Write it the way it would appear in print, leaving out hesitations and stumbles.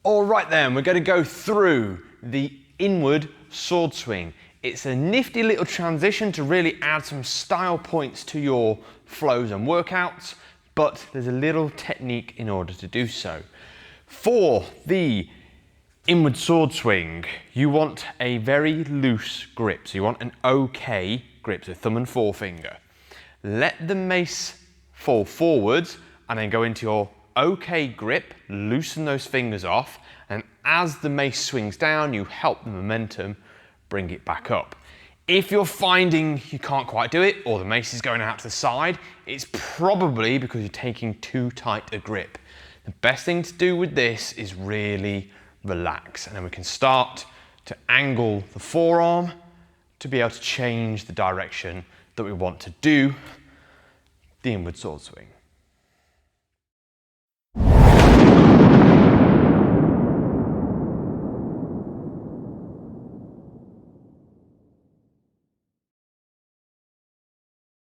All right then, we're going to go through the inward sword swing. It's a nifty little transition to really add some style points to your flows and workouts, but there's a little technique in order to do so. For the inward sword swing, you want a very loose grip. So you want an okay grip, so thumb and forefinger. Let the mace fall forwards and then go into your okay grip, loosen those fingers off, and as the mace swings down, you help the momentum bring it back up. If you're finding you can't quite do it, or the mace is going out to the side, it's probably because you're taking too tight a grip. The best thing to do with this is really relax, and then we can start to angle the forearm to be able to change the direction that we want to do the inward sword swing.